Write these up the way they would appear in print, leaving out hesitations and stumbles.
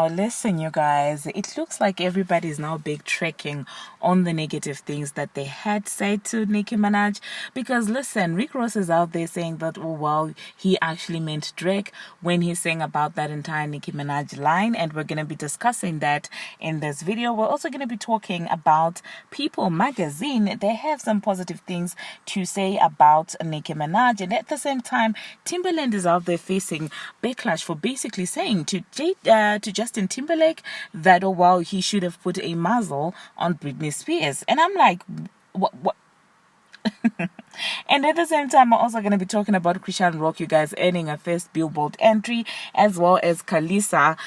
Wow, listen, you guys, it looks like everybody's now backtracking on the negative things that they had said to Nicki Minaj. Because listen, Rick Ross is out there saying that, oh, well, he actually meant Drake when he sang about that entire Nicki Minaj line. And we're going to be discussing that in this video. We're also going to be talking about People magazine. They have some positive things to say about Nicki Minaj. And at the same time, Timbaland is out there facing backlash for basically saying to Justin Timberlake that, oh, well, he should have put a muzzle on Britney Spears. And I'm like, what? And at the same time, I'm also going to be talking about Chrisean Rock, you guys, earning a first Billboard entry, as well as Kalisa,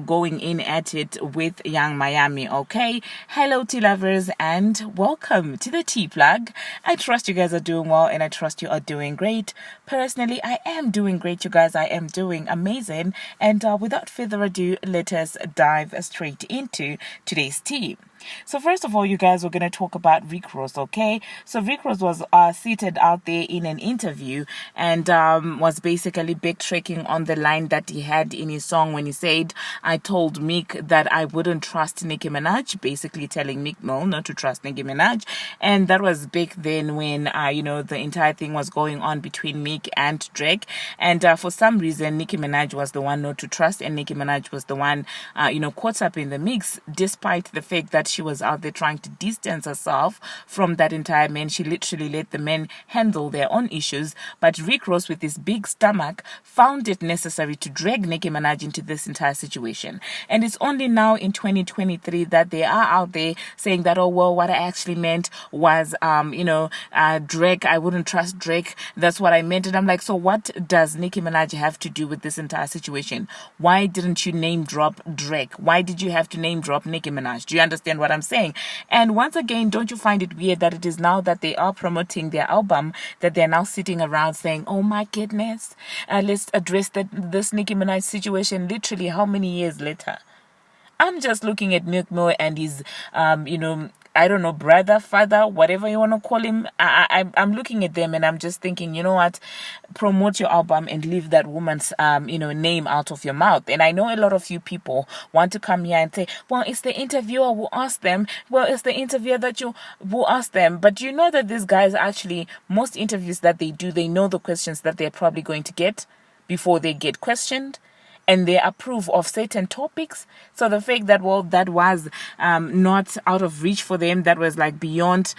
going in at it with Young Miami. Okay, hello tea lovers, and welcome to the Tea Plug. I trust you guys are doing well, and I trust you are doing great. Personally, I am doing great, you guys. I am doing amazing. And without further ado, let us dive straight into today's tea. So first of all, you guys, we're going to talk about Rick Ross, okay? So Rick Ross was seated out there in an interview and was basically backtracking on the line that he had in his song when he said, I told Meek that I wouldn't trust Nicki Minaj, basically telling Meek Mill not to trust Nicki Minaj. And that was back then when, the entire thing was going on between Meek and Drake. And for some reason, Nicki Minaj was the one not to trust, and Nicki Minaj was the one, caught up in the mix, despite the fact that she was out there trying to distance herself from that entire man. She literally let the men handle their own issues. But Rick Ross, with his big stomach, found it necessary to drag Nicki Minaj into this entire situation. And it's only now in 2023 that they are out there saying that, oh, well, what I actually meant was, Drake. I wouldn't trust Drake. That's what I meant. And I'm like, so what does Nicki Minaj have to do with this entire situation? Why didn't you name drop Drake? Why did you have to name drop Nicki Minaj? Do you understand what I'm saying? And once again, don't you find it weird that it is now that they are promoting their album that they're now sitting around saying, oh my goodness, let's address this Nicki Minaj situation literally how many years later? I'm just looking at Meek Mill and his I don't know, brother, father, whatever you want to call him. I'm looking at them and I'm just thinking, you know what, promote your album and leave that woman's, name out of your mouth. And I know a lot of you people want to come here and say, well, it's the interviewer who asked them. Well, it's the interviewer who asked them. But you know that these guys actually, most interviews that they do, they know the questions that they're probably going to get before they get questioned. And they approve of certain topics. So the fact that, well, that was not out of reach for them, that was not beyond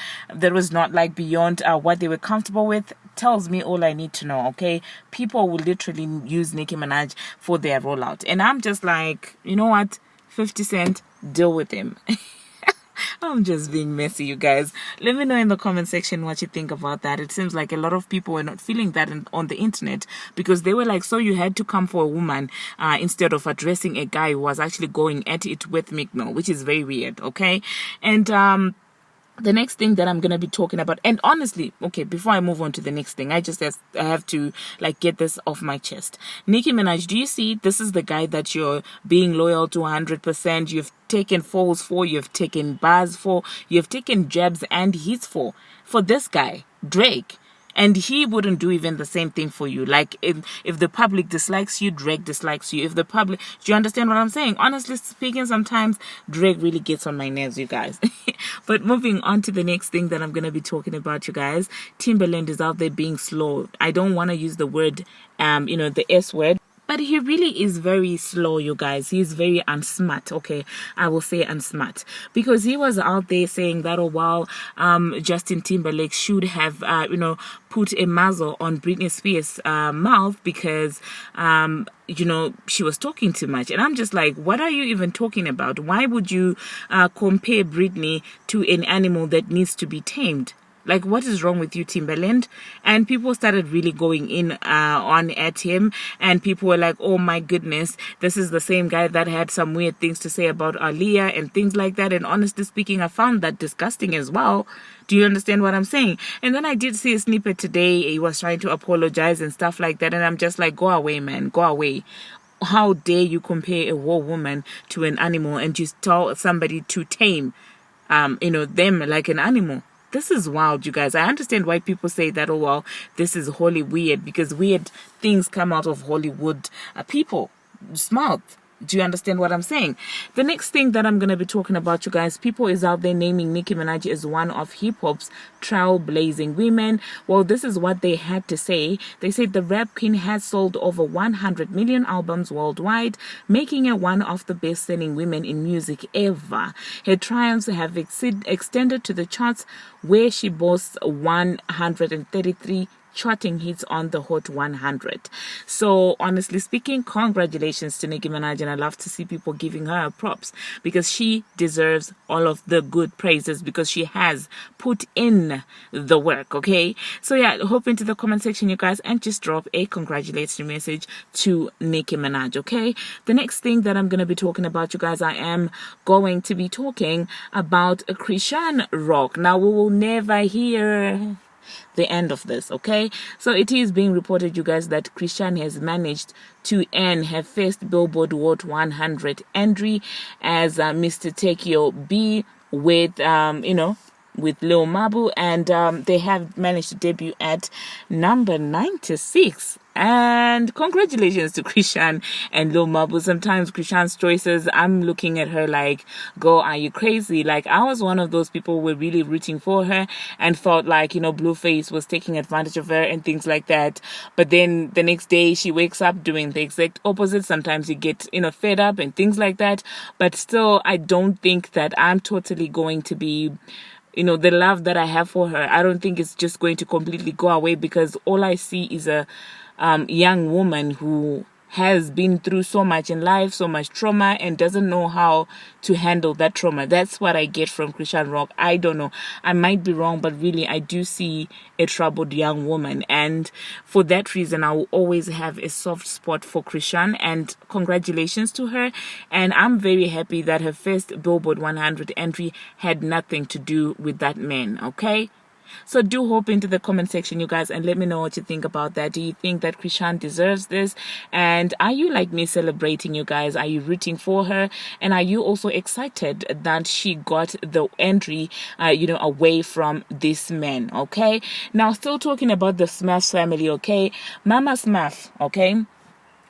what they were comfortable with, tells me all I need to know, okay? People will literally use Nicki Minaj for their rollout. And I'm just like, you know what? 50 Cent, deal with him. I'm just being messy, you guys. Let me know in the comment section what you think about that. It seems like a lot of people were not feeling that on the internet, because they were like, so you had to come for a woman instead of addressing a guy who was actually going at it with Meek Mill, which is very weird, okay? And the next thing that I'm going to be talking about, and honestly, okay, before I move on to the next thing, I have to get this off my chest. Nicki Minaj, do you see, this is the guy that you're being loyal to 100%. You've taken falls for, you've taken bars for, you've taken jabs and hits for this guy, Drake. And he wouldn't do even the same thing for you. Like, if the public dislikes you, Drake dislikes you. If the public... Do you understand what I'm saying? Honestly speaking, sometimes Drake really gets on my nerves, you guys. But moving on to the next thing that I'm going to be talking about, you guys. Timbaland is out there being slow. I don't want to use the word, the S word. But he really is very slow, you guys. He's very unsmart. Okay, I will say unsmart, because he was out there saying that, oh, well, Justin Timberlake should have, put a muzzle on Britney Spears' mouth because, she was talking too much. And I'm just like, what are you even talking about? Why would you compare Britney to an animal that needs to be tamed? Like, what is wrong with you, Timbaland? And people started really going in on at him, and people were like, oh my goodness, this is the same guy that had some weird things to say about Aaliyah and things like that. And honestly speaking, I found that disgusting as well. Do you understand what I'm saying? And then I did see a snippet today. He was trying to apologize and stuff like that. And I'm just like, go away, man, go away. How dare you compare a war woman to an animal and just tell somebody to tame, them like an animal? This is wild, you guys. I understand why people say that, oh, well, this is wholly weird, because weird things come out of Hollywood people. Smart. Do you understand what I'm saying? The next thing that I'm going to be talking about, you guys, people is out there naming Nicki Minaj as one of hip-hop's trailblazing women. Well, this is what they had to say. They said the rap queen has sold over 100 million albums worldwide, making her one of the best-selling women in music ever. Her triumphs have extended to the charts, where she boasts 133 charting hits on the Hot 100. So honestly speaking, congratulations to Nicki Minaj, and I love to see people giving her props because she deserves all of the good praises because she has put in the work. Okay, so yeah, hop into the comment section, you guys, and just drop a congratulatory message to Nicki Minaj. Okay, the next thing that I'm going to be talking about, you guys, I am going to be talking about Chrisean Rock. Now, we will never hear the end of this, okay? So it is being reported, you guys, that Chrisean has managed to earn her first Billboard Hot 100 entry as Mr. Tekio B with with Lil Mabu, and they have managed to debut at number 96. And congratulations to Chrisean and Lil Mabu. Sometimes Chrisean's choices, I'm looking at her like, girl, are you crazy? Like, I was one of those people who were really rooting for her and felt like, Blueface was taking advantage of her and things like that. But then the next day she wakes up doing the exact opposite. Sometimes you get, fed up and things like that. But still, I don't think that I'm totally going to be, the love that I have for her, I don't think it's just going to completely go away, because all I see is a young woman who has been through so much in life, so much trauma, and doesn't know how to handle that trauma. That's what I get from Chrisean Rock. I don't know. I might be wrong, but really, I do see a troubled young woman. And for that reason, I will always have a soft spot for Chrisean, and congratulations to her. And I'm very happy that her first Billboard 100 entry had nothing to do with that man, okay? So do hop into the comment section, you guys, and let me know what you think about that. Do you think that Chrisean deserves this? And are you like me, celebrating, you guys? Are you rooting for her? And are you also excited that she got the entry, away from this man? Okay. Now, still talking about the Smurf family, okay? Mama Smurf, okay?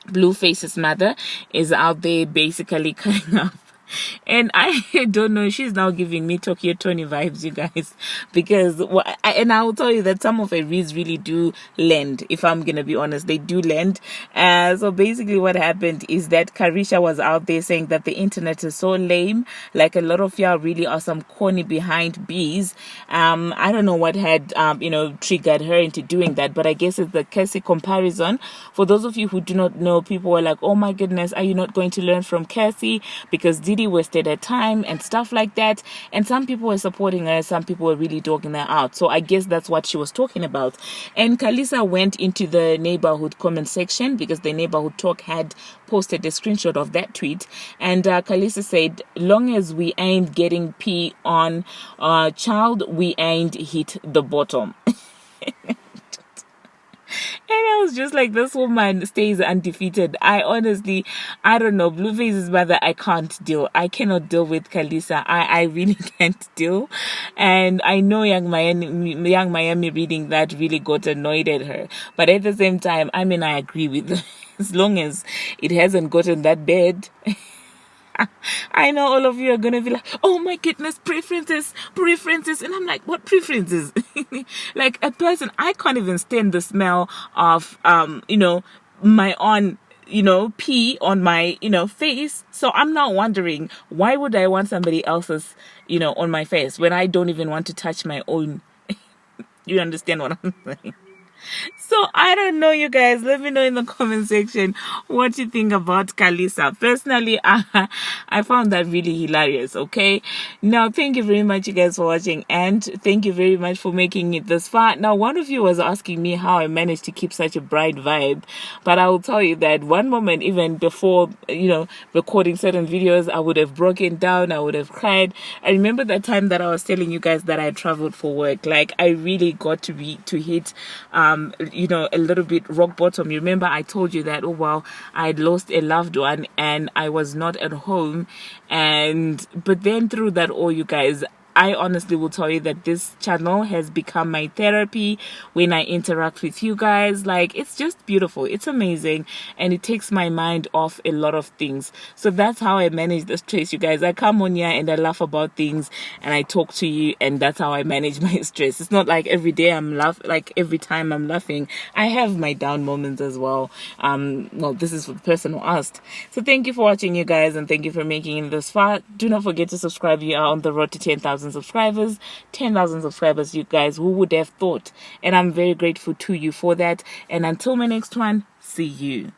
Blueface's mother is out there basically cutting up. And I don't know, she's now giving me Tokyo Tony vibes, you guys, because and I will tell you that some of her reads really do lend. If I'm gonna be honest, they do lend. So basically what happened is that Carisha was out there saying that the internet is so lame, like a lot of y'all really are some corny behind bees. I don't know what had triggered her into doing that, but I guess it's the Cassie comparison. For those of you who do not know, people were like, oh my goodness, are you not going to learn from Cassie because Diddy wasted her time and stuff like that? And some people were supporting her, some people were really dogging her out. So I guess that's what she was talking about. And Kalisa went into the neighborhood comment section, because the neighborhood talk had posted a screenshot of that tweet, and Kalisa said, long as we ain't getting pee on child, we ain't hit the bottom. And I was just like, this woman stays undefeated. I don't know. Blueface's mother, I can't deal. I cannot deal with Kalisa. I really can't deal. And I know Young Miami reading that really got annoyed at her. But at the same time, I agree with her. As long as it hasn't gotten that bad. I know all of you are gonna be like, oh my goodness, preferences, and I'm like, what preferences? Like, a person, I can't even stand the smell of my own pee on my face. So I'm not wondering, why would I want somebody else's on my face when I don't even want to touch my own? You understand what I'm saying? So I don't know, you guys. Let me know in the comment section what you think about Kalisa. Personally, I found that really hilarious. Okay. Now, thank you very much, you guys, for watching, and thank you very much for making it this far. Now, one of you was asking me how I managed to keep such a bright vibe, but I will tell you that one moment, even before recording certain videos, I would have broken down. I would have cried. I remember that time that I was telling you guys that I traveled for work. Like, I really got to hit a little bit rock bottom. You remember I told you that, oh wow, I had lost a loved one and I was not at home, but then through that all, you guys, I honestly will tell you that this channel has become my therapy when I interact with you guys. Like, it's just beautiful. It's amazing. And it takes my mind off a lot of things. So that's how I manage the stress, you guys. I come on here and I laugh about things and I talk to you, and that's how I manage my stress. It's not like every day like every time I'm laughing. I have my down moments as well. Well, this is for the person who asked. So thank you for watching, you guys, and thank you for making it this far. Do not forget to subscribe. You are on the road to 10,000 subscribers. 10,000 subscribers, you guys. Who would have thought? And I'm very grateful to you for that. And until my next one, see you.